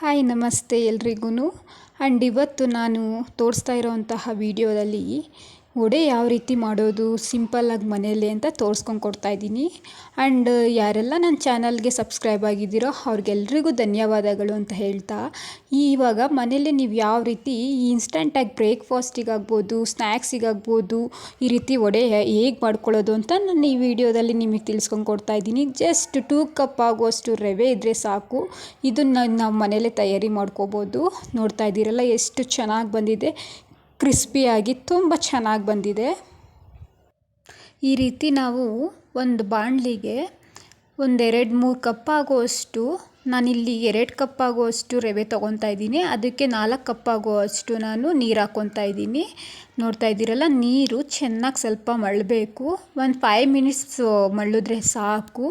Hi ನಮಸ್ತೆ ಎಲ್ರಿಗೂ. And ಇವತ್ತು ನಾನು ತೋರಿಸ್ತಾ ಇರೋವಂತಹ ವಿಡಿಯೋದಲ್ಲಿ ವಡೆ ಯಾವ ರೀತಿ ಮಾಡೋದು ಸಿಂಪಲ್ಲಾಗಿ ಮನೆಯಲ್ಲಿ ಅಂತ ತೋರಿಸ್ಕೊಂಡು ಕೊಡ್ತಾಯಿದ್ದೀನಿ. ಆ್ಯಂಡ್ ಯಾರೆಲ್ಲ ನನ್ನ ಚಾನಲ್ಗೆ ಸಬ್ಸ್ಕ್ರೈಬ್ ಆಗಿದ್ದೀರೋ ಅವ್ರಿಗೆಲ್ರಿಗೂ ಧನ್ಯವಾದಗಳು ಅಂತ ಹೇಳ್ತಾ, ಇವಾಗ ಮನೆಯಲ್ಲೇ ನೀವು ಯಾವ ರೀತಿ ಇನ್ಸ್ಟಂಟಾಗಿ ಬ್ರೇಕ್ಫಾಸ್ಟಿಗಾಗ್ಬೋದು, ಸ್ನ್ಯಾಕ್ಸಿಗಾಗ್ಬೋದು ಈ ರೀತಿ ವಡೆ ಹೇಗೆ ಮಾಡ್ಕೊಳ್ಳೋದು ಅಂತ ನಾನು ಈ ವಿಡಿಯೋದಲ್ಲಿ ನಿಮಗೆ ತಿಳಿಸ್ಕೊಂಡು ಕೊಡ್ತಾಯಿದ್ದೀನಿ. ಜಸ್ಟ್ 2 ಕಪ್ ಆಗುವಷ್ಟು ರವೆ ಇದ್ದರೆ ಸಾಕು, ಇದನ್ನು ನಾವು ಮನೆಯಲ್ಲೇ ತಯಾರಿ ಮಾಡ್ಕೋಬೋದು. ನೋಡ್ತಾ ಇದ್ದೀರಲ್ಲ ಎಷ್ಟು ಚೆನ್ನಾಗಿ ಬಂದಿದೆ, ಕ್ರಿಸ್ಪಿಯಾಗಿ ತುಂಬ ಚೆನ್ನಾಗಿ ಬಂದಿದೆ. ಈ ರೀತಿ ನಾವು ಒಂದು ಬಾಣಲಿಗೆ ಒಂದು 2-3 ಕಪ್ ಆಗುವಷ್ಟು, ನಾನಿಲ್ಲಿ 2 ಕಪ್ ಆಗುವಷ್ಟು ರವೆ ತೊಗೊತಾ ಇದ್ದೀನಿ. ಅದಕ್ಕೆ 4 ಕಪ್ ಆಗುವಷ್ಟು ನಾನು ನೀರು ಹಾಕ್ಕೊತಾ ಇದ್ದೀನಿ. ನೋಡ್ತಾ ಇದ್ದೀರಲ್ಲ, ನೀರು ಚೆನ್ನಾಗಿ ಸ್ವಲ್ಪ ಮಳ್ಳಬೇಕು. ಒಂದು 5 ಮಿನಿಟ್ಸ್ ಮಳ್ಳಿದ್ರೆ ಸಾಕು.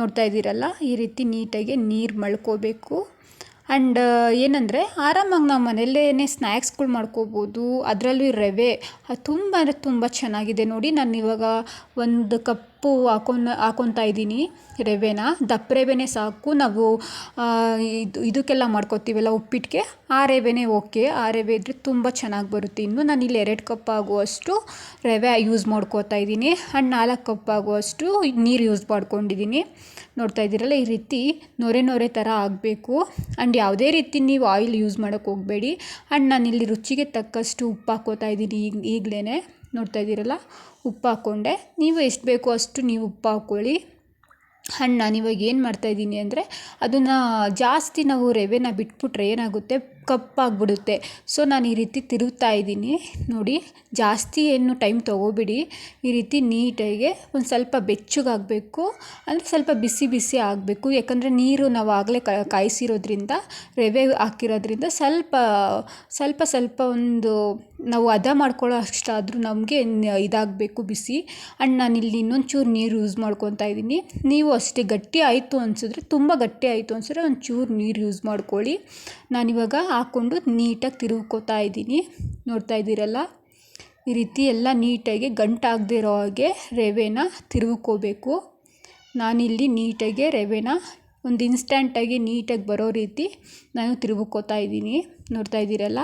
ನೋಡ್ತಾ ಇದ್ದೀರಲ್ಲ, ಈ ರೀತಿ ನೀಟಾಗಿ ನೀರು ಮಳ್ಕೋಬೇಕು. ಆ್ಯಂಡ್ ಏನಂದರೆ ಆರಾಮಾಗಿ ನಾವು ಮನೆಯಲ್ಲೇ ಸ್ನ್ಯಾಕ್ಸ್ಗಳು ಮಾಡ್ಕೋಬೋದು. ಅದರಲ್ಲೂ ರವೆ ತುಂಬ ಅಂದರೆ ತುಂಬ ಚೆನ್ನಾಗಿದೆ. ನೋಡಿ, ನಾನು ಇವಾಗ 1 ಕಪ್ಪು ಹಾಕ್ಕೊತಾ ಇದ್ದೀನಿ ರವೆನ. ದಪ್ಪ ರವೆನೇ ಸಾಕು. ನಾವು ಇದಕ್ಕೆಲ್ಲ ಮಾಡ್ಕೋತೀವಲ್ಲ ಉಪ್ಪಿಟ್ಟಿಗೆ, ಆ ರವೆನೇ ಓಕೆ. ಆ ರವೆ ಇದ್ದರೆ ತುಂಬ ಚೆನ್ನಾಗಿ ಬರುತ್ತೆ. ಇನ್ನು ನಾನಿಲ್ಲಿ 2 ಕಪ್ ಆಗುವಷ್ಟು ರವೆ ಯೂಸ್ ಮಾಡ್ಕೋತಾ ಇದ್ದೀನಿ. ಆ್ಯಂಡ್ 4 ಕಪ್ ಆಗುವಷ್ಟು ನೀರು ಯೂಸ್ ಮಾಡ್ಕೊಂಡಿದ್ದೀನಿ. ನೋಡ್ತಾ ಇದ್ದೀರಲ್ಲ, ಈ ರೀತಿ ನೊರೆ ಥರ ಆಗಬೇಕು. ಆ್ಯಂಡ್ ಯಾವುದೇ ರೀತಿ ನೀವು ಆಯಿಲ್ ಯೂಸ್ ಮಾಡೋಕ್ಕೆ ಹೋಗಬೇಡಿ. ಆ್ಯಂಡ್ ನಾನಿಲ್ಲಿ ರುಚಿಗೆ ತಕ್ಕಷ್ಟು ಉಪ್ಪು ಹಾಕ್ಕೋತಾ ಇದ್ದೀನಿ ಈಗಲೇ. ನೋಡ್ತಾ ಇದ್ದೀರಲ್ಲ, ಉಪ್ಪು ಹಾಕ್ಕೊಂಡೆ. ನೀವು ಎಷ್ಟು ಬೇಕೋ ಅಷ್ಟು ನೀವು ಉಪ್ಪು ಹಾಕ್ಕೊಳ್ಳಿ. ಆ್ಯಂಡ್ ನಾನಿವಾಗ ಏನು ಮಾಡ್ತಾಯಿದ್ದೀನಿ ಅಂದರೆ, ಅದನ್ನು ಜಾಸ್ತಿ ನಾವು ರವೆನ ಬಿಟ್ಬಿಟ್ರೆ ಏನಾಗುತ್ತೆ, ಕಪ್ಪಾಗಿಬಿಡುತ್ತೆ. ಸೊ ನಾನು ಈ ರೀತಿ ತಿರುಗ್ತಾ ಇದ್ದೀನಿ. ನೋಡಿ, ಜಾಸ್ತಿ ಏನು ಟೈಮ್ ತೊಗೋಬಿಡಿ. ಈ ರೀತಿ ನೀಟಾಗಿ ಒಂದು ಸ್ವಲ್ಪ ಬೆಚ್ಚಗಾಗಬೇಕು, ಅಂದರೆ ಸ್ವಲ್ಪ ಬಿಸಿ ಬಿಸಿ ಆಗಬೇಕು. ಯಾಕಂದರೆ ನೀರು ನಾವು ಆಗಲೇ ಕಾಯಿಸಿರೋದ್ರಿಂದ, ರವೆ ಹಾಕಿರೋದ್ರಿಂದ ಸ್ವಲ್ಪ ಒಂದು ನಾವು ಹದ ಮಾಡ್ಕೊಳ್ಳೋ ಅಷ್ಟಾದರೂ ನಮಗೆ ಇದಾಗಬೇಕು, ಬಿಸಿ. ಆ್ಯಂಡ್ ನಾನಿಲ್ಲಿ ಇನ್ನೊಂಚೂರು ನೀರು ಯೂಸ್ ಮಾಡ್ಕೊತಾ ಇದ್ದೀನಿ. ನೀವು ಅಷ್ಟೇ ಗಟ್ಟಿ ಆಯಿತು ಅನಿಸಿದ್ರೆ, ತುಂಬ ಗಟ್ಟಿ ಆಯಿತು ಅನಿಸಿದ್ರೆ ಒಂಚೂರು ನೀರು ಯೂಸ್ ಮಾಡ್ಕೊಳ್ಳಿ. ನಾನಿವಾಗ ಹಾಕ್ಕೊಂಡು ನೀಟಾಗಿ ತಿರುಗ್ಕೋತಾ ಇದ್ದೀನಿ. ನೋಡ್ತಾ ಇದ್ದೀರಲ್ಲ, ಈ ರೀತಿ ಎಲ್ಲ ನೀಟಾಗಿ ಗಂಟಾಗದೇ ಇರೋ ಹಾಗೆ ರವೆನ ತಿರುಗ್ಕೋಬೇಕು. ನಾನಿಲ್ಲಿ ನೀಟಾಗಿ ರವೆನ ಒಂದು ಇನ್ಸ್ಟಂಟಾಗಿ ನೀಟಾಗಿ ಬರೋ ರೀತಿ ನಾನು ತಿರುಗ್ಕೋತಾ ಇದ್ದೀನಿ. ನೋಡ್ತಾ ಇದ್ದೀರಲ್ಲ,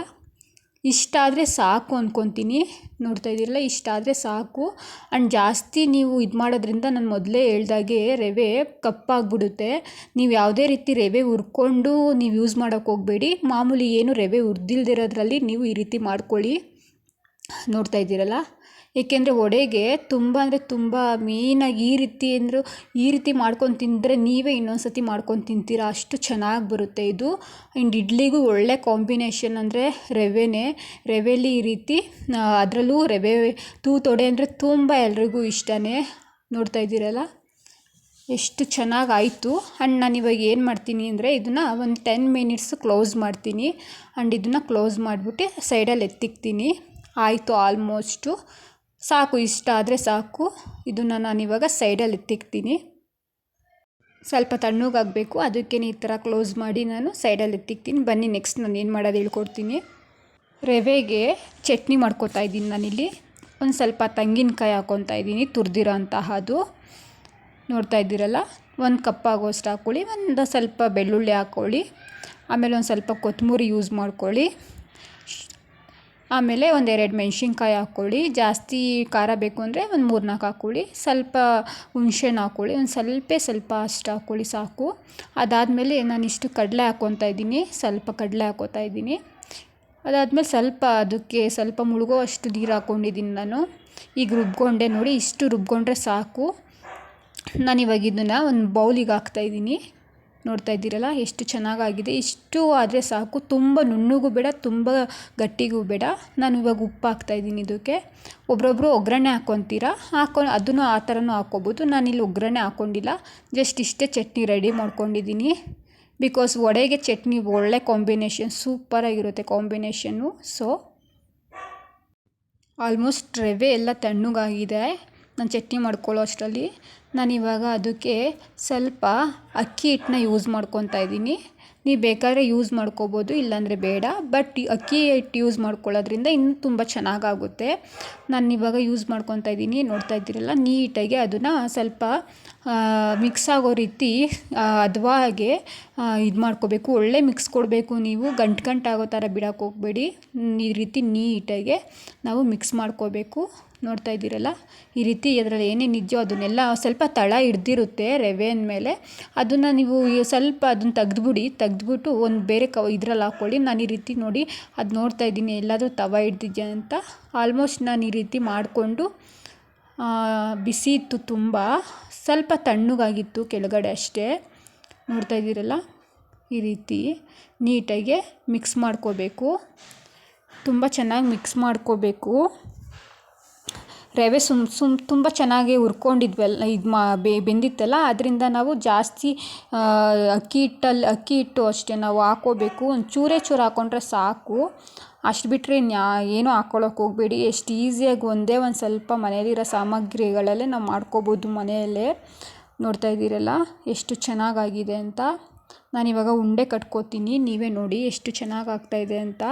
ಇಷ್ಟಾದರೆ ಸಾಕು ಅಂದ್ಕೊತೀನಿ. ನೋಡ್ತಾ ಇದ್ದೀರಲ್ಲ, ಇಷ್ಟಾದರೆ ಸಾಕು. ಆ್ಯಂಡ್ ಜಾಸ್ತಿ ನೀವು ಇದು ಮಾಡೋದ್ರಿಂದ ನಾನು ಮೊದಲೇ ಹೇಳ್ದಾಗೆ ರವೆ ಕಪ್ಪಾಗಿಬಿಡುತ್ತೆ. ನೀವು ಯಾವುದೇ ರೀತಿ ರವೆ ಹುರ್ಕೊಂಡು ನೀವು ಯೂಸ್ ಮಾಡೋಕ್ಕೆ ಹೋಗಬೇಡಿ. ಮಾಮೂಲಿ ಏನು ರವೆ ಹುರಿದಿಲ್ದಿರೋದ್ರಲ್ಲಿ ನೀವು ಈ ರೀತಿ ಮಾಡ್ಕೊಳ್ಳಿ. ನೋಡ್ತಾ ಇದ್ದೀರಲ್ಲ, ಏಕೆಂದರೆ ವಡೆಗೆ ತುಂಬ ಅಂದರೆ ತುಂಬ ಮೇಯ್ನಾಗಿ ಈ ರೀತಿ ಮಾಡ್ಕೊಂಡು ತಿಂದರೆ ನೀವೇ ಇನ್ನೊಂದು ಸತಿ ಮಾಡ್ಕೊಂಡು ತಿಂತೀರಾ, ಅಷ್ಟು ಚೆನ್ನಾಗಿ ಬರುತ್ತೆ ಇದು. ಆ್ಯಂಡ್ ಇಡ್ಲಿಗೂ ಒಳ್ಳೆ ಕಾಂಬಿನೇಷನ್ ಅಂದರೆ ರವೆಲಿ ಈ ರೀತಿ, ಅದರಲ್ಲೂ ರವೆ ತೂತೊಡೆ ಅಂದರೆ ತುಂಬ ಎಲ್ರಿಗೂ ಇಷ್ಟನೇ. ನೋಡ್ತಾ ಇದ್ದೀರಲ್ಲ, ಎಷ್ಟು ಚೆನ್ನಾಗಾಯಿತು. ಆ್ಯಂಡ್ ನಾನಿವಾಗ ಏನು ಮಾಡ್ತೀನಿ ಅಂದರೆ, ಇದನ್ನು ಒಂದು 10 ಮಿನಿಟ್ಸ್ ಕ್ಲೋಸ್ ಮಾಡ್ತೀನಿ. ಆ್ಯಂಡ್ ಇದನ್ನು ಕ್ಲೋಸ್ ಮಾಡಿಬಿಟ್ಟು ಸೈಡಲ್ಲಿ ಎತ್ತಿಕ್ತೀನಿ. ಆಯಿತು, ಆಲ್ಮೋಸ್ಟು ಸಾಕು. ಇಷ್ಟ ಆದರೆ ಸಾಕು. ಇದನ್ನು ನಾನಿವಾಗ ಸೈಡಲ್ಲಿ ಎತ್ತಿಕ್ತೀನಿ. ಸ್ವಲ್ಪ ತಣ್ಣಗಾಗಬೇಕು, ಅದಕ್ಕೆ ಈ ಥರ ಕ್ಲೋಸ್ ಮಾಡಿ ನಾನು ಸೈಡಲ್ಲಿ ಎತ್ತಿಕ್ತೀನಿ. ಬನ್ನಿ, ನೆಕ್ಸ್ಟ್ ನಾನು ಏನು ಮಾಡೋದು ಹೇಳ್ಕೊಡ್ತೀನಿ. ರವೆಗೆ ಚಟ್ನಿ ಮಾಡ್ಕೊತಾ ಇದ್ದೀನಿ. ನಾನಿಲ್ಲಿ ಒಂದು ಸ್ವಲ್ಪ ತೆಂಗಿನಕಾಯಿ ಹಾಕ್ಕೊತಾ ಇದ್ದೀನಿ, ತುರಿದಿರೋ ಅಂತಹದ್ದು. ನೋಡ್ತಾ ಇದ್ದೀರಲ್ಲ, 1 ಕಪ್ ಆಗೋಷ್ಟು ಹಾಕ್ಕೊಳ್ಳಿ. ಒಂದು ಸ್ವಲ್ಪ ಬೆಳ್ಳುಳ್ಳಿ ಹಾಕ್ಕೊಳ್ಳಿ. ಆಮೇಲೆ ಒಂದು ಸ್ವಲ್ಪ ಕೊತ್ತಂಬರಿ ಯೂಸ್ ಮಾಡ್ಕೊಳ್ಳಿ. ಆಮೇಲೆ ಒಂದು 2 ಮೆಣಸಿನ್ಕಾಯಿ ಹಾಕ್ಕೊಳ್ಳಿ. ಜಾಸ್ತಿ ಖಾರ ಬೇಕು ಅಂದರೆ ಒಂದು 3-4 ಹಾಕ್ಕೊಳ್ಳಿ. ಸ್ವಲ್ಪ ಹುಣಸೆಹಣ್ಣು ಹಾಕ್ಕೊಳ್ಳಿ, ಒಂದು ಸ್ವಲ್ಪ ಅಷ್ಟು ಹಾಕ್ಕೊಳ್ಳಿ, ಸಾಕು. ಅದಾದಮೇಲೆ ನಾನಿಷ್ಟು ಕಡಲೆ ಹಾಕ್ಕೊತಾ ಇದ್ದೀನಿ, ಸ್ವಲ್ಪ ಕಡಲೆ ಹಾಕ್ಕೊತಾ ಇದ್ದೀನಿ. ಅದಾದಮೇಲೆ ಅದಕ್ಕೆ ಸ್ವಲ್ಪ ಮುಳುಗೋ ಅಷ್ಟು ನೀರು ಹಾಕ್ಕೊಂಡಿದ್ದೀನಿ ನಾನು. ಈಗ ರುಬ್ಕೊಂಡೆ ನೋಡಿ, ಇಷ್ಟು ರುಬ್ಕೊಂಡ್ರೆ ಸಾಕು. ನಾನಿವಾಗ ಇದನ್ನು ಒಂದು ಬೌಲಿಗೆ ಹಾಕ್ತಾಯಿದ್ದೀನಿ. ನೋಡ್ತಾ ಇದ್ದೀರಲ್ಲ, ಎಷ್ಟು ಚೆನ್ನಾಗಾಗಿದೆ. ಇಷ್ಟು ಆದರೆ ಸಾಕು. ತುಂಬ ನುಣ್ಣಗೂ ಬೇಡ, ತುಂಬ ಗಟ್ಟಿಗೂ ಬೇಡ. ನಾನು ಇವಾಗ ಉಪ್ಪು ಹಾಕ್ತಾಯಿದ್ದೀನಿ ಇದಕ್ಕೆ. ಒಬ್ಬೊಬ್ಬರು ಒಗ್ಗರಣೆ ಹಾಕ್ಕೊತೀರಾ, ಅದನ್ನು ಆ ಥರನೂ ಹಾಕ್ಕೋಬೋದು. ನಾನಿಲ್ಲಿ ಒಗ್ಗರಣೆ ಹಾಕ್ಕೊಂಡಿಲ್ಲ, ಜಸ್ಟ್ ಇಷ್ಟೇ ಚಟ್ನಿ ರೆಡಿ ಮಾಡ್ಕೊಂಡಿದ್ದೀನಿ. ಬಿಕಾಸ್ ವಡೆಗೆ ಚಟ್ನಿ ಒಳ್ಳೆ ಕಾಂಬಿನೇಷನ್, ಸೂಪರಾಗಿರುತ್ತೆ ಕಾಂಬಿನೇಷನ್ನು. ಸೊ ಆಲ್ಮೋಸ್ಟ್ ರವೆ ಎಲ್ಲ ತಣ್ಣಗಾಗಿದೆ ನಾನು ಚಟ್ನಿ ಮಾಡ್ಕೊಳ್ಳೋ ಅಷ್ಟರಲ್ಲಿ. ನಾನಿವಾಗ ಅದಕ್ಕೆ ಸ್ವಲ್ಪ ಅಕ್ಕಿ ಹಿಟ್ಟನ್ನ ಯೂಸ್ ಮಾಡ್ಕೊತಾ ಇದ್ದೀನಿ. ನೀವು ಬೇಕಾದರೆ ಯೂಸ್ ಮಾಡ್ಕೋಬೋದು, ಇಲ್ಲಾಂದರೆ ಬೇಡ. ಬಟ್ ಅಕ್ಕಿ ಹಿಟ್ಟು ಯೂಸ್ ಮಾಡ್ಕೊಳ್ಳೋದ್ರಿಂದ ಇನ್ನೂ ತುಂಬ ಚೆನ್ನಾಗಾಗುತ್ತೆ. ನಾನು ಇವಾಗ ಯೂಸ್ ಮಾಡ್ಕೊತಾ ಇದ್ದೀನಿ, ನೋಡ್ತಾ ಇದ್ದೀರಲ್ಲ. ನೀಟಾಗಿ ಅದನ್ನು ಸ್ವಲ್ಪ ಮಿಕ್ಸ್ ಆಗೋ ರೀತಿ ಹದವಾಗೆ ಇದು ಮಾಡ್ಕೋಬೇಕು. ಒಳ್ಳೆ ಮಿಕ್ಸ್ ಕೊಡಬೇಕು ನೀವು, ಗಂಟು ಆಗೋ ಥರ ಬಿಡೋಕೆ ಹೋಗಬೇಡಿ. ಈ ರೀತಿ ನೀಟಾಗೆ ನಾವು ಮಿಕ್ಸ್ ಮಾಡ್ಕೋಬೇಕು. ನೋಡ್ತಾ ಇದ್ದೀರಲ್ಲ, ಈ ರೀತಿ ಅದರಲ್ಲಿ ಏನೇನು ಇದೆಯೋ ಅದನ್ನೆಲ್ಲ ಸ್ವಲ್ಪ ತಳ ಹಿಡ್ದಿರುತ್ತೆ ರವೆ ಅಂದಮೇಲೆ. ಅದನ್ನು ನೀವು ಸ್ವಲ್ಪ ಅದನ್ನು ತೆಗೆದ್ಬಿಟ್ಟು ಒಂದು ಬೇರೆ ಇದ್ರಲ್ಲಿ ಹಾಕ್ಕೊಳ್ಳಿ. ನಾನು ಈ ರೀತಿ ನೋಡಿ ಅದು ನೋಡ್ತಾ ಇದ್ದೀನಿ ಎಲ್ಲಾದರೂ ತವ ಹಿಡ್ದಿದ್ಯಾ ಅಂತ. ಆಲ್ಮೋಸ್ಟ್ ನಾನು ಈ ರೀತಿ ಮಾಡಿಕೊಂಡು ಬಿಸಿ ಇತ್ತು, ತುಂಬ ಸ್ವಲ್ಪ ತಣ್ಣಗಾಗಿತ್ತು ಕೆಳಗಡೆ ಅಷ್ಟೇ. ನೋಡ್ತಾ ಇದ್ದೀರಲ್ಲ, ಈ ರೀತಿ ನೀಟಾಗಿ ಮಿಕ್ಸ್ ಮಾಡ್ಕೋಬೇಕು. ತುಂಬ ಚೆನ್ನಾಗಿ ಮಿಕ್ಸ್ ಮಾಡ್ಕೋಬೇಕು. ರವೆ ತುಂಬ ಚೆನ್ನಾಗಿ ಹುರ್ಕೊಂಡಿದ್ವಲ್ಲ, ಬೆಂದಿತ್ತಲ್ಲ, ಅದರಿಂದ ನಾವು ಜಾಸ್ತಿ ಅಕ್ಕಿ ಹಿಟ್ಟು ಅಷ್ಟೇ ನಾವು ಹಾಕ್ಕೋಬೇಕು. ಒಂದು ಚೂರು ಹಾಕ್ಕೊಂಡ್ರೆ ಸಾಕು. ಅಷ್ಟು ಬಿಟ್ಟರೆ ಏನೂ ಹಾಕ್ಕೊಳ್ಳೋಕೆ ಹೋಗಬೇಡಿ. ಎಷ್ಟು ಈಸಿಯಾಗಿ ಒಂದೇ ಒಂದು ಸ್ವಲ್ಪ ಮನೆಯಲ್ಲಿರೋ ಸಾಮಗ್ರಿಗಳಲ್ಲೇ ನಾವು ಮಾಡ್ಕೋಬೋದು ಮನೆಯಲ್ಲೇ. ನೋಡ್ತಾ ಇದ್ದೀರಲ್ಲ ಎಷ್ಟು ಚೆನ್ನಾಗಾಗಿದೆ ಅಂತ. ನಾನಿವಾಗ ಉಂಡೆ ಕಟ್ಕೋತೀನಿ, ನೀವೇ ನೋಡಿ ಎಷ್ಟು ಚೆನ್ನಾಗಿ ಆಗ್ತಾಯಿದೆ ಅಂತ.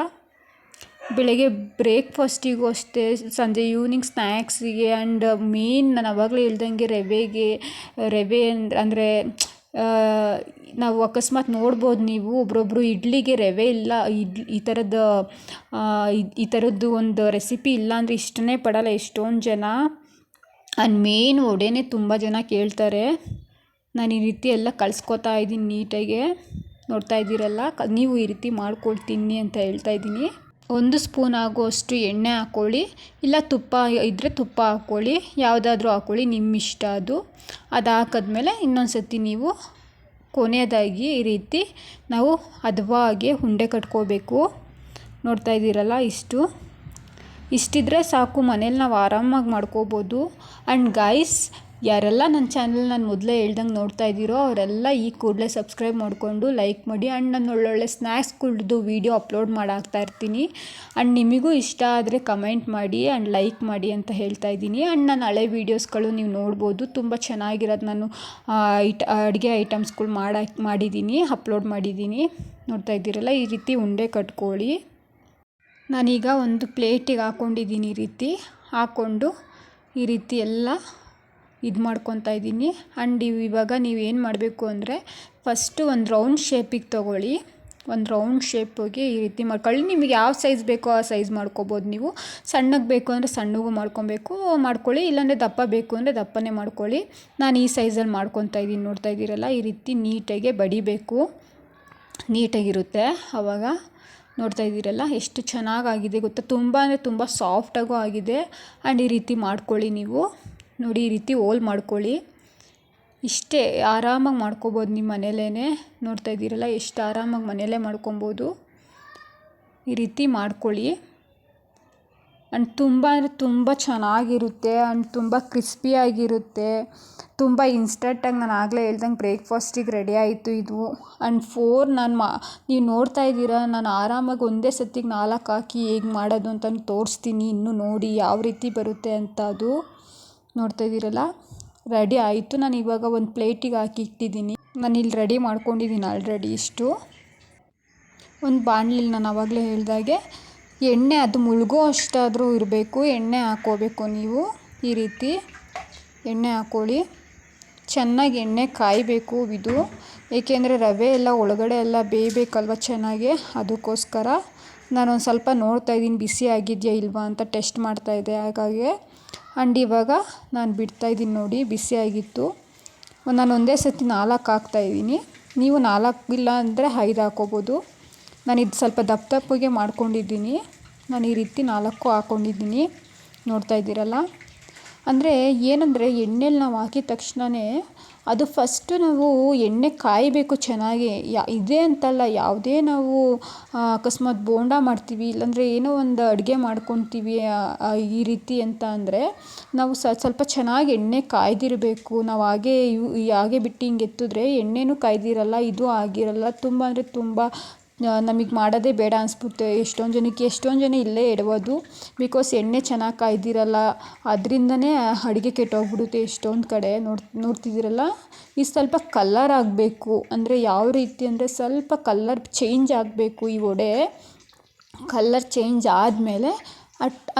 ಬೆಳಗ್ಗೆ ಬ್ರೇಕ್ಫಾಸ್ಟಿಗೂ ಅಷ್ಟೇ, ಸಂಜೆ ಈವ್ನಿಂಗ್ ಸ್ನ್ಯಾಕ್ಸಿಗೆ ಆ್ಯಂಡ್ ಮೇನ್ ನಾನು ಆವಾಗಲೇ ಹೇಳ್ದಂಗೆ ರವೆ ಅಂದರೆ ನಾವು ಅಕಸ್ಮಾತ್ ನೋಡ್ಬೋದು ನೀವು, ಒಬ್ರೊಬ್ಬರು ಇಡ್ಲಿಗೆ ರವೆ ಇಲ್ಲ, ಈ ಥರದ್ದು ಒಂದು ರೆಸಿಪಿ ಇಲ್ಲ ಅಂದರೆ ಇಷ್ಟನೇ ಪಡಲ್ಲ ಎಷ್ಟೊಂದು ಜನ. ಆ್ಯಂಡ್ ಮೇನ್ ವಡೆನೇ ತುಂಬ ಜನ ಕೇಳ್ತಾರೆ. ನಾನು ಈ ರೀತಿ ಎಲ್ಲ ಕಲಿಸ್ಕೊತಾ ಇದ್ದೀನಿ ನೀಟಾಗೆ. ನೋಡ್ತಾ ಇದ್ದೀರಲ್ಲ, ನೀವು ಈ ರೀತಿ ಮಾಡ್ಕೊಳ್ತೀನಿ ಅಂತ ಹೇಳ್ತಾ ಇದ್ದೀನಿ. 1 ಸ್ಪೂನ್ ಆಗುವಷ್ಟು ಎಣ್ಣೆ ಹಾಕ್ಕೊಳ್ಳಿ, ಇಲ್ಲ ತುಪ್ಪ ಇದ್ದರೆ ತುಪ್ಪ ಹಾಕ್ಕೊಳ್ಳಿ, ಯಾವುದಾದ್ರೂ ಹಾಕ್ಕೊಳ್ಳಿ, ನಿಮ್ಮ ಇಷ್ಟ ಅದು. ಹಾಕಿದ್ಮೇಲೆ ಇನ್ನೊಂದು ಸತಿ ನೀವು ಕೊನೆಯದಾಗಿ ಈ ರೀತಿ ನಾವು ಹದವಾಗಿ ಉಂಡೆ ಕಟ್ಕೋಬೇಕು. ನೋಡ್ತಾ ಇದ್ದೀರಲ್ಲ, ಇಷ್ಟಿದ್ರೆ ಸಾಕು, ಮನೇಲಿ ನಾವು ಆರಾಮಾಗಿ ಮಾಡ್ಕೋಬೋದು. ಆ್ಯಂಡ್ ಗೈಸ್, ಯಾರೆಲ್ಲ ನನ್ನ ಚಾನಲ್ ನಾನು ಮೊದಲೇ ಹೇಳ್ದಂಗೆ ನೋಡ್ತಾ ಇದ್ದೀರೋ ಅವರೆಲ್ಲ ಈ ಕೂಡಲೇ ಸಬ್ಸ್ಕ್ರೈಬ್ ಮಾಡಿಕೊಂಡು ಲೈಕ್ ಮಾಡಿ. ಆ್ಯಂಡ್ ನಾನು ಒಳ್ಳೊಳ್ಳೆ ಸ್ನ್ಯಾಕ್ಸ್ಗಳ್ದು ವೀಡಿಯೋ ಅಪ್ಲೋಡ್ ಮಾಡಾಕ್ತಾ ಇರ್ತೀನಿ. ಆ್ಯಂಡ್ ನಿಮಗೂ ಇಷ್ಟ ಆದರೆ ಕಮೆಂಟ್ ಮಾಡಿ ಆ್ಯಂಡ್ ಲೈಕ್ ಮಾಡಿ ಅಂತ ಹೇಳ್ತಾ ಇದ್ದೀನಿ. ಆ್ಯಂಡ್ ನಾನು ಹಳೆ ವೀಡಿಯೋಸ್ಗಳು ನೀವು ನೋಡ್ಬೋದು, ತುಂಬ ಚೆನ್ನಾಗಿರೋದು ನಾನು ಅಡುಗೆ ಐಟಮ್ಸ್ಗಳು ಮಾಡಿದ್ದೀನಿ, ಅಪ್ಲೋಡ್ ಮಾಡಿದ್ದೀನಿ. ನೋಡ್ತಾ ಇದ್ದೀರಲ್ಲ, ಈ ರೀತಿ ಉಂಡೆ ಕಟ್ಕೊಳ್ಳಿ. ನಾನೀಗ ಒಂದು ಪ್ಲೇಟಿಗೆ ಹಾಕ್ಕೊಂಡಿದ್ದೀನಿ. ಈ ರೀತಿ ಹಾಕ್ಕೊಂಡು ಈ ರೀತಿ ಎಲ್ಲ ಇದು ಮಾಡ್ಕೊತಾ ಇದ್ದೀನಿ. ಆ್ಯಂಡ್ ಇವಾಗ ನೀವೇನು ಮಾಡಬೇಕು ಅಂದರೆ, ಫಸ್ಟು ಒಂದು ರೌಂಡ್ ಶೇಪಿಗೆ ತೊಗೊಳ್ಳಿ. ಒಂದು ರೌಂಡ್ ಶೇಪಿಗೆ ಈ ರೀತಿ ಮಾಡ್ಕೊಳ್ಳಿ. ನಿಮಗೆ ಯಾವ ಸೈಜ್ ಬೇಕೋ ಆ ಸೈಜ್ ಮಾಡ್ಕೊಬೋದು. ನೀವು ಸಣ್ಣಗೆ ಬೇಕು ಅಂದರೆ ಸಣ್ಣಗೂ ಮಾಡ್ಕೊಳ್ಳಿ, ಇಲ್ಲಾಂದರೆ ದಪ್ಪ ಬೇಕು ಅಂದರೆ ದಪ್ಪನೇ ಮಾಡ್ಕೊಳ್ಳಿ. ನಾನು ಈ ಸೈಜಲ್ಲಿ ಮಾಡ್ಕೊತಾ ಇದ್ದೀನಿ. ನೋಡ್ತಾ ಇದ್ದೀರಲ್ಲ, ಈ ರೀತಿ ನೀಟಾಗಿ ಬಡಿಬೇಕು, ನೀಟಾಗಿರುತ್ತೆ ಆವಾಗ. ನೋಡ್ತಾ ಇದ್ದೀರಲ್ಲ, ಎಷ್ಟು ಚೆನ್ನಾಗಾಗಿದೆ ಗೊತ್ತಾ, ತುಂಬ ಅಂದರೆ ತುಂಬ ಸಾಫ್ಟಾಗೂ ಆಗಿದೆ. ಆ್ಯಂಡ್ ಈ ರೀತಿ ಮಾಡ್ಕೊಳ್ಳಿ ನೀವು ನೋಡಿ, ಈ ರೀತಿ ಹೋಲ್ ಮಾಡ್ಕೊಳ್ಳಿ. ಇಷ್ಟೇ ಆರಾಮಾಗಿ ಮಾಡ್ಕೊಬೋದು ನಿಮ್ಮ ಮನೇಲೇ. ನೋಡ್ತಾ ಇದ್ದೀರಲ್ಲ, ಎಷ್ಟು ಆರಾಮಾಗಿ ಮನೆಯಲ್ಲೇ ಮಾಡ್ಕೊಬೋದು. ಈ ರೀತಿ ಮಾಡ್ಕೊಳ್ಳಿ. ಆ್ಯಂಡ್ ತುಂಬ ಅಂದರೆ ತುಂಬ ಚೆನ್ನಾಗಿರುತ್ತೆ. ಆ್ಯಂಡ್ ತುಂಬ ಕ್ರಿಸ್ಪಿಯಾಗಿರುತ್ತೆ. ತುಂಬ ಇನ್ಸ್ಟಂಟಾಗಿ ನಾನು ಆಗಲೇ ಹೇಳ್ದಂಗೆ ಬ್ರೇಕ್ಫಾಸ್ಟಿಗೆ ರೆಡಿ ಆಯಿತು ಇದು. ಆ್ಯಂಡ್ 4 ನೀವು ನೋಡ್ತಾ ಇದ್ದೀರಾ, ನಾನು ಆರಾಮಾಗಿ ಒಂದೇ ಸತಿಗೆ 4 ಹಾಕಿ ಹೇಗೆ ಮಾಡೋದು ಅಂತ ತೋರಿಸ್ತೀನಿ. ಇನ್ನೂ ನೋಡಿ ಯಾವ ರೀತಿ ಬರುತ್ತೆ ಅಂತ. ಅದು ನೋಡ್ತಾ ಇದ್ದೀರಲ್ಲ, ರೆಡಿ ಆಯಿತು. ನಾನು ಇವಾಗ ಒಂದು ಪ್ಲೇಟಿಗೆ ಹಾಕಿ ಇಟ್ಟಿದ್ದೀನಿ. ನಾನು ಇಲ್ಲಿ ರೆಡಿ ಮಾಡ್ಕೊಂಡಿದ್ದೀನಿ ಆಲ್ರೆಡಿ. ಒಂದು ಬಾಣಲಿಲಿ ನಾನು ಆವಾಗಲೇ ಹೇಳ್ದಾಗೆ ಎಣ್ಣೆ ಅದು ಮುಳುಗೋ ಅಷ್ಟಾದರೂ ಇರಬೇಕು, ಎಣ್ಣೆ ಹಾಕ್ಕೋಬೇಕು ನೀವು. ಈ ರೀತಿ ಎಣ್ಣೆ ಹಾಕ್ಕೊಳ್ಳಿ. ಚೆನ್ನಾಗಿ ಎಣ್ಣೆ ಕಾಯಬೇಕು ಇದು, ಏಕೆಂದರೆ ರವೆ ಎಲ್ಲ ಒಳಗಡೆ ಎಲ್ಲ ಬೇಯಬೇಕಲ್ವ ಚೆನ್ನಾಗಿ, ಅದಕ್ಕೋಸ್ಕರ ನಾನೊಂದು ಸ್ವಲ್ಪ ನೋಡ್ತಾ ಇದ್ದೀನಿ ಬಿಸಿ ಆಗಿದೆಯಾ ಇಲ್ವಾ ಅಂತ ಟೆಸ್ಟ್ ಮಾಡ್ತಾಯಿದ್ದೆ. ಹಾಗಾಗಿ ಆ್ಯಂಡ್ ಇವಾಗ ನಾನು ಬಿಡ್ತಾಯಿದ್ದೀನಿ ನೋಡಿ, ಬಿಸಿಯಾಗಿತ್ತು. ನಾನು ಒಂದೇ ಸತಿ 4 ಹಾಕ್ತಾಯಿದ್ದೀನಿ. ನೀವು 4 ಇಲ್ಲ ಅಂದರೆ 5 ಹಾಕ್ಕೋಬೋದು. ನಾನು ಇದು ಸ್ವಲ್ಪ ದಪ್ಪಗೆ ಮಾಡ್ಕೊಂಡಿದ್ದೀನಿ. ನಾನು ಈ ರೀತಿ 4 ಹಾಕ್ಕೊಂಡಿದ್ದೀನಿ. ನೋಡ್ತಾ ಇದ್ದೀರಲ್ಲ, ಅಂದರೆ ಏನಂದರೆ ಎಣ್ಣೆಲಿ ನಾವು ಹಾಕಿದ ತಕ್ಷಣವೇ ಅದು ಫಸ್ಟು ನಾವು ಎಣ್ಣೆ ಕಾಯಬೇಕು ಚೆನ್ನಾಗಿ. ಇದೇ ಅಂತಲ್ಲ, ಯಾವುದೇ ನಾವು ಅಕಸ್ಮಾತ್ ಬೋಂಡ ಮಾಡ್ತೀವಿ, ಇಲ್ಲಾಂದರೆ ಏನೋ ಒಂದು ಅಡುಗೆ ಮಾಡ್ಕೊತೀವಿ ಈ ರೀತಿ ಅಂತ ಅಂದರೆ ನಾವು ಸ್ವಲ್ಪ ಚೆನ್ನಾಗಿ ಎಣ್ಣೆ ಕಾಯ್ದಿರಬೇಕು. ನಾವು ಹಾಗೆ ಬಿಟ್ಟು ಹಿಂಗೆ ಎತ್ತಿದ್ರೆ ಎಣ್ಣೆನೂ ಕಾಯ್ದಿರಲ್ಲ, ಇದು ಆಗಿರಲ್ಲ. ತುಂಬ ಅಂದರೆ ತುಂಬ ನಮಗೆ ಮಾಡೋದೇ ಬೇಡ ಅನಿಸ್ಬಿಡುತ್ತೆ. ಎಷ್ಟೊಂದು ಜನ ಇಲ್ಲೇ ಎಡವೋದು. ಬಿಕಾಸ್ ಎಣ್ಣೆ ಚೆನ್ನಾಗಿ ಕಾಯ್ದಿರಲ್ಲ, ಅದರಿಂದನೇ ಅಡುಗೆ ಕೆಟ್ಟೋಗ್ಬಿಡುತ್ತೆ ಎಷ್ಟೊಂದು ಕಡೆ ನೋಡ್ತಿದ್ದೀರಲ್ಲ. ಇದು ಸ್ವಲ್ಪ ಕಲ್ಲರ್ ಆಗಬೇಕು, ಅಂದರೆ ಯಾವ ರೀತಿ ಅಂದರೆ ಸ್ವಲ್ಪ ಕಲ್ಲರ್ ಚೇಂಜ್ ಆಗಬೇಕು. ಈ ವಡೆ ಕಲ್ಲರ್ ಚೇಂಜ್ ಆದಮೇಲೆ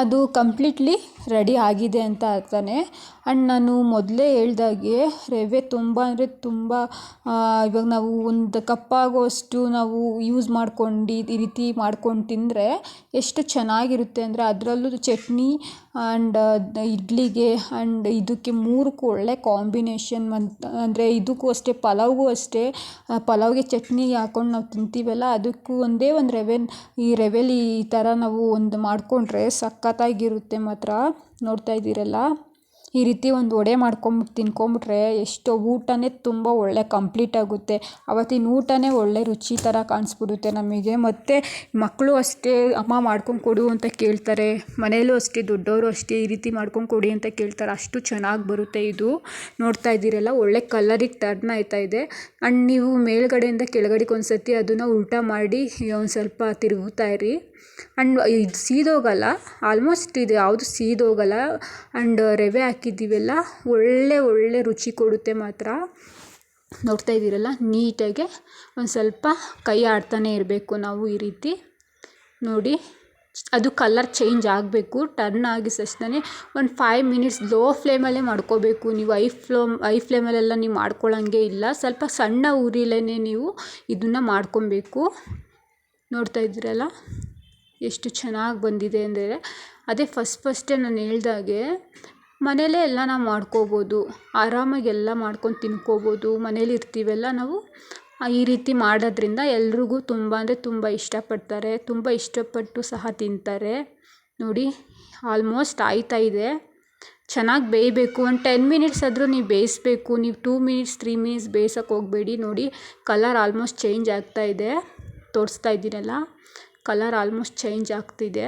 ಅದು ಕಂಪ್ಲೀಟ್ಲಿ ರೆಡಿ ಆಗಿದೆ ಅಂತ ಅರ್ಥನೇ. ಆ್ಯಂಡ್ ನಾನು ಮೊದಲೇ ಹೇಳ್ದಾಗೆ ರವೆ ತುಂಬ ಅಂದರೆ ತುಂಬ, ಇವಾಗ ನಾವು ಒಂದು ಕಪ್ಪಾಗುವಷ್ಟು ನಾವು ಯೂಸ್ ಮಾಡ್ಕೊಂಡು ಈ ರೀತಿ ಮಾಡ್ಕೊಂಡು ತಿಂದರೆ ಎಷ್ಟು ಚೆನ್ನಾಗಿರುತ್ತೆ ಅಂದರೆ, ಅದರಲ್ಲೂ ಚಟ್ನಿ ಆ್ಯಂಡ್ ಇಡ್ಲಿಗೆ ಆ್ಯಂಡ್ ಇದಕ್ಕೆ ಮೂರಕ್ಕೂ ಒಳ್ಳೆ ಕಾಂಬಿನೇಷನ್. ಅಂದರೆ ಇದಕ್ಕೂ ಅಷ್ಟೇ, ಪಲಾವ್ಗೂ ಅಷ್ಟೇ. ಪಲಾವ್ಗೆ ಚಟ್ನಿ ಹಾಕ್ಕೊಂಡು ನಾವು ತಿಂತೀವಲ್ಲ, ಅದಕ್ಕೂ ಒಂದೇ ಒಂದು ಈ ರವೆಲಿ ಈ ಥರ ನಾವು ಒಂದು ಮಾಡಿಕೊಂಡ್ರೆ ಸಖತ್ತಾಗಿರುತ್ತೆ ಮಾತ್ರ. ನೋಡ್ತಾ ಇದ್ದೀರಲ್ಲ, ಈ ರೀತಿ ಒಂದು ವಡೆ ಮಾಡ್ಕೊಂಬಿಟ್ಟು ತಿನ್ಕೊಂಬಿಟ್ರೆ ಎಷ್ಟು ಊಟನೇ ತುಂಬ ಒಳ್ಳೆ ಕಂಪ್ಲೀಟ್ ಆಗುತ್ತೆ. ಆವತ್ತಿನ ಊಟನೇ ಒಳ್ಳೆ ರುಚಿ ಥರ ಕಾಣಿಸ್ಬಿಡುತ್ತೆ ನಮಗೆ. ಮತ್ತು ಮಕ್ಕಳು ಅಷ್ಟೇ ಅಮ್ಮ ಮಾಡ್ಕೊಂಡು ಕೊಡು ಅಂತ ಕೇಳ್ತಾರೆ, ಮನೆಯಲ್ಲೂ ಅಷ್ಟೇ, ದೊಡ್ಡವರು ಅಷ್ಟೇ ಈ ರೀತಿ ಮಾಡ್ಕೊಂಡು ಕೊಡಿ ಅಂತ ಕೇಳ್ತಾರೆ. ಅಷ್ಟು ಚೆನ್ನಾಗಿ ಬರುತ್ತೆ ಇದು. ನೋಡ್ತಾ ಇದ್ದೀರಲ್ಲ, ಒಳ್ಳೆ ಕಲರಿಗೆ ಟರ್ನ್ ಆಯ್ತಾ ಇದೆ. ಆ್ಯಂಡ್ ನೀವು ಮೇಲ್ಗಡೆಯಿಂದ ಕೆಳಗಡೆಗೆ ಒಂದು ಸತಿ ಅದನ್ನು ಉಲ್ಟಾ ಮಾಡಿ ಒಂದು ಸ್ವಲ್ಪ ತಿರುಗುತ್ತಾ ಇರಿ. ಆ್ಯಂಡ್ ಇದು ಸೀದೋಗಲ್ಲ, ಆಲ್ಮೋಸ್ಟ್ ಇದು ಯಾವುದು ಸೀದೋಗಲ್ಲ. ಆ್ಯಂಡ್ ರವೆ ಹಾಕಿದ್ದೀವಲ್ಲ, ಒಳ್ಳೆ ರುಚಿ ಕೊಡುತ್ತೆ ಮಾತ್ರ. ನೋಡ್ತಾ ಇದ್ದೀರಲ್ಲ, ನೀಟಾಗಿ ಒಂದು ಸ್ವಲ್ಪ ಕೈ ಆಡ್ತಾನೆ ಇರಬೇಕು ನಾವು ಈ ರೀತಿ. ನೋಡಿ, ಅದು ಕಲರ್ ಚೇಂಜ್ ಆಗಬೇಕು. ಟರ್ನ್ ಆಗಿದ ತಕ್ಷಣ ಒಂದು 5 ಮಿನಿಟ್ಸ್ ಲೋ ಫ್ಲೇಮಲ್ಲೇ ಮಾಡ್ಕೋಬೇಕು ನೀವು. ಐ ಫ್ಲೇಮಲ್ಲೆಲ್ಲ ನೀವು ಮಾಡ್ಕೊಳ್ಳೋಂಗೆ ಇಲ್ಲ. ಸ್ವಲ್ಪ ಸಣ್ಣ ಉರಿಲೇ ನೀವು ಇದನ್ನು ಮಾಡ್ಕೊಬೇಕು. ನೋಡ್ತಾ ಇದ್ದೀರಲ್ಲ ಎಷ್ಟು ಚೆನ್ನಾಗಿ ಬಂದಿದೆ ಅಂದರೆ, ಅದೇ ಫಸ್ಟೇ ನಾನು ಹೇಳ್ದಾಗೆ ಮನೇಲೇ ಎಲ್ಲ ನಾವು ಮಾಡ್ಕೋಬೋದು, ಆರಾಮಾಗಿ ಎಲ್ಲ ಮಾಡ್ಕೊಂಡು ತಿನ್ಕೋಬೋದು. ಮನೇಲಿ ಇರ್ತೀವಲ್ಲ ನಾವು, ಈ ರೀತಿ ಮಾಡೋದ್ರಿಂದ ಎಲ್ರಿಗೂ ತುಂಬ ಅಂದರೆ ತುಂಬ ಇಷ್ಟಪಡ್ತಾರೆ, ತುಂಬ ಇಷ್ಟಪಟ್ಟು ಸಹ ತಿಂತಾರೆ. ನೋಡಿ, ಆಲ್ಮೋಸ್ಟ್ ಆಯ್ತಾ ಇದೆ. ಚೆನ್ನಾಗಿ ಬೇಯಬೇಕು. ಒಂದು 10 ಮಿನಿಟ್ಸ್ ಆದರೂ ನೀವು ಬೇಯಿಸ್ಬೇಕು. ನೀವು 2 ಮಿನಿಟ್ಸ್ 3 ಮಿನಿಟ್ಸ್ ಬೇಯಿಸೋಕೆ ಹೋಗಬೇಡಿ. ನೋಡಿ, ಕಲರ್ ಆಲ್ಮೋಸ್ಟ್ ಚೇಂಜ್ ಆಗ್ತಾ ಇದೆ. ತೋರಿಸ್ತಾ ಇದ್ದೀನಲ್ಲ, ಕಲರ್ ಆಲ್ಮೋಸ್ಟ್ ಚೇಂಜ್ ಆಗ್ತಿದೆ.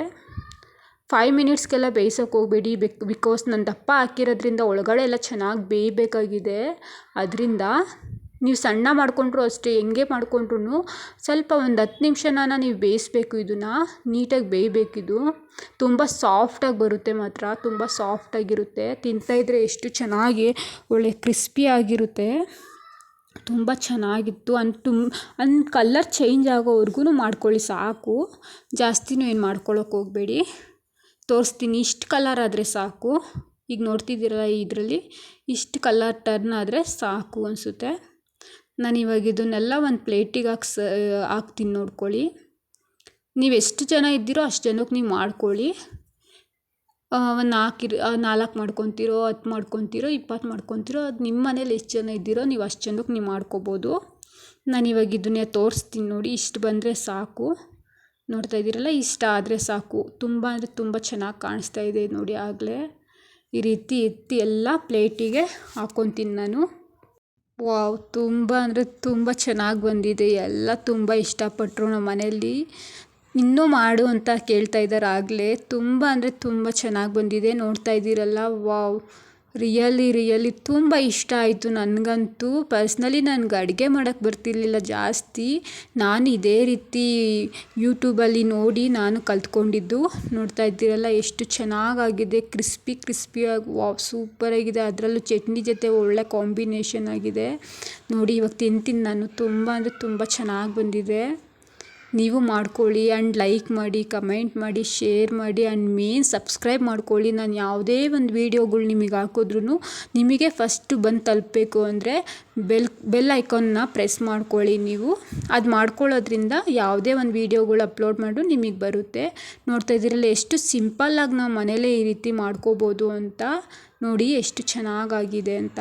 5 ಮಿನಿಟ್ಸ್ಗೆಲ್ಲ ಬೇಯಿಸೋಕೆ ಹೋಗಬೇಡಿ. ಬಿಕಾಸ್ ನಾನು ದಪ್ಪ ಹಾಕಿರೋದ್ರಿಂದ ಒಳಗಡೆ ಎಲ್ಲ ಚೆನ್ನಾಗಿ ಬೇಯಬೇಕಾಗಿದೆ. ಅದರಿಂದ ನೀವು ಸಣ್ಣ ಮಾಡಿಕೊಂಡ್ರು ಅಷ್ಟೇ, ಹೆಂಗೆ ಮಾಡಿಕೊಂಡ್ರು ಸ್ವಲ್ಪ ಒಂದು 10 ನಿಮಿಷನ ನೀವು ಬೇಯಿಸ್ಬೇಕು. ಇದನ್ನು ನೀಟಾಗಿ ಬೇಯಬೇಕಿದು. ತುಂಬ ಸಾಫ್ಟಾಗಿ ಬರುತ್ತೆ ಮಾತ್ರ, ತುಂಬ ಸಾಫ್ಟಾಗಿರುತ್ತೆ. ತಿಂತಾಯಿದ್ರೆ ಎಷ್ಟು ಚೆನ್ನಾಗಿ ಒಳ್ಳೆ ಕ್ರಿಸ್ಪಿಯಾಗಿರುತ್ತೆ. ತುಂಬ ಚೆನ್ನಾಗಿತ್ತು. ಕಲ್ಲರ್ ಚೇಂಜ್ ಆಗೋವರೆಗೂ ಮಾಡ್ಕೊಳ್ಳಿ ಸಾಕು. ಜಾಸ್ತಿನೂ ಏನು ಮಾಡ್ಕೊಳ್ಳೋಕೆ ಹೋಗಬೇಡಿ. ತೋರಿಸ್ತೀನಿ, ಇಷ್ಟು ಕಲರ್ ಆದರೆ ಸಾಕು. ಈಗ ನೋಡ್ತಿದ್ದೀರಲ್ಲ, ಇದರಲ್ಲಿ ಇಷ್ಟು ಕಲರ್ ಟರ್ನ್ ಆದರೆ ಸಾಕು ಅನಿಸುತ್ತೆ. ನಾನು ಇವಾಗ ಇದನ್ನೆಲ್ಲ ಒಂದು ಪ್ಲೇಟಿಗೆ ಹಾಕ್ತೀನಿ ನೋಡ್ಕೊಳ್ಳಿ. ನೀವು ಎಷ್ಟು ಜನ ಇದ್ದೀರೋ ಅಷ್ಟು ಜನಕ್ಕೆ ನೀವು ಮಾಡ್ಕೊಳ್ಳಿ. ಒಂದು 4 ಮಾಡ್ಕೊತೀರೋ, 10 ಮಾಡ್ಕೊತೀರೋ, 20 ಮಾಡ್ಕೊತೀರೋ, ಅದು ನಿಮ್ಮ ಮನೇಲಿ ಎಷ್ಟು ಜನ ಇದ್ದೀರೋ ನೀವು ಅಷ್ಟು ಜನಕ್ಕೆ ನೀವು ಮಾಡ್ಕೋಬೋದು. ನಾನು ಇವಾಗ ಇದನ್ನೇ ತೋರಿಸ್ತೀನಿ ನೋಡಿ. ಇಷ್ಟು ಬಂದರೆ ಸಾಕು. ನೋಡ್ತಾ ಇದ್ದೀರಲ್ಲ, ಇಷ್ಟ ಆದರೆ ಸಾಕು. ತುಂಬ ಅಂದರೆ ತುಂಬ ಚೆನ್ನಾಗಿ ಕಾಣಿಸ್ತಾ ಇದೆ ನೋಡಿ. ಆಗಲೇ ಈ ರೀತಿ ಎತ್ತಿ ಎಲ್ಲ ಪ್ಲೇಟಿಗೆ ಹಾಕ್ಕೊತೀನಿ ನಾನು. ವಾವ್, ತುಂಬ ಅಂದರೆ ತುಂಬ ಚೆನ್ನಾಗಿ ಬಂದಿದೆ. ಎಲ್ಲ ತುಂಬ ಇಷ್ಟಪಟ್ಟರು ನಮ್ಮ ಮನೆಯಲ್ಲಿ. ಇನ್ನೂ ಮಾಡು ಅಂತ ಕೇಳ್ತಾ ಇದ್ದಾರೆ ಆಗಲೇ. ತುಂಬ ಅಂದರೆ ತುಂಬ ಚೆನ್ನಾಗಿ ಬಂದಿದೆ. ನೋಡ್ತಾ ಇದ್ದೀರಲ್ಲ, ವಾವ್, ರಿಯಲಿ ತುಂಬ ಇಷ್ಟ ಆಯಿತು ನನಗಂತೂ. ಪರ್ಸ್ನಲಿ ನನಗೆ ಅಡುಗೆ ಮಾಡೋಕ್ಕೆ ಬರ್ತಿರ್ಲಿಲ್ಲ ಜಾಸ್ತಿ. ನಾನು ಇದೇ ರೀತಿ ಯೂಟ್ಯೂಬಲ್ಲಿ ನೋಡಿ ನಾನು ಕಲ್ತ್ಕೊಂಡಿದ್ದು. ನೋಡ್ತಾ ಇದ್ದೀರಲ್ಲ, ಎಷ್ಟು ಚೆನ್ನಾಗಾಗಿದೆ, ಕ್ರಿಸ್ಪಿಯಾಗಿ. ವಾವ್, ಸೂಪರಾಗಿದೆ. ಅದರಲ್ಲೂ ಚಟ್ನಿ ಜೊತೆ ಒಳ್ಳೆ ಕಾಂಬಿನೇಷನ್ ಆಗಿದೆ ನೋಡಿ. ಇವಾಗ ತಿಂತೀನಿ ನಾನು. ತುಂಬ ಅಂದರೆ ತುಂಬ ಚೆನ್ನಾಗಿ ಬಂದಿದೆ. ನೀವು ಮಾಡ್ಕೊಳ್ಳಿ. ಆ್ಯಂಡ್ ಲೈಕ್ ಮಾಡಿ, ಕಮೆಂಟ್ ಮಾಡಿ, ಶೇರ್ ಮಾಡಿ, ಆ್ಯಂಡ್ ಮೇನ್ ಸಬ್ಸ್ಕ್ರೈಬ್ ಮಾಡ್ಕೊಳ್ಳಿ. ನಾನು ಯಾವುದೇ ಒಂದು ವೀಡಿಯೋಗಳು ನಿಮಗೆ ಹಾಕಿದ್ರೂ ನಿಮಗೆ ಫಸ್ಟು ಬಂದು ತಲುಪಬೇಕು ಅಂದರೆ ಬೆಲ್ ಐಕಾನ್ನ ಪ್ರೆಸ್ ಮಾಡ್ಕೊಳ್ಳಿ ನೀವು. ಅದು ಮಾಡ್ಕೊಳ್ಳೋದ್ರಿಂದ ಯಾವುದೇ ಒಂದು ವೀಡಿಯೋಗಳು ಅಪ್ಲೋಡ್ ಮಾಡು ನಿಮಗೆ ಬರುತ್ತೆ. ನೋಡ್ತಾ ಇದ್ದೀರಲ್ಲ, ಎಷ್ಟು ಸಿಂಪಲ್ಲಾಗಿ ನಾವು ಮನೇಲೇ ಈ ರೀತಿ ಮಾಡ್ಕೋಬೋದು ಅಂತ. ನೋಡಿ ಎಷ್ಟು ಚೆನ್ನಾಗಾಗಿದೆ ಅಂತ.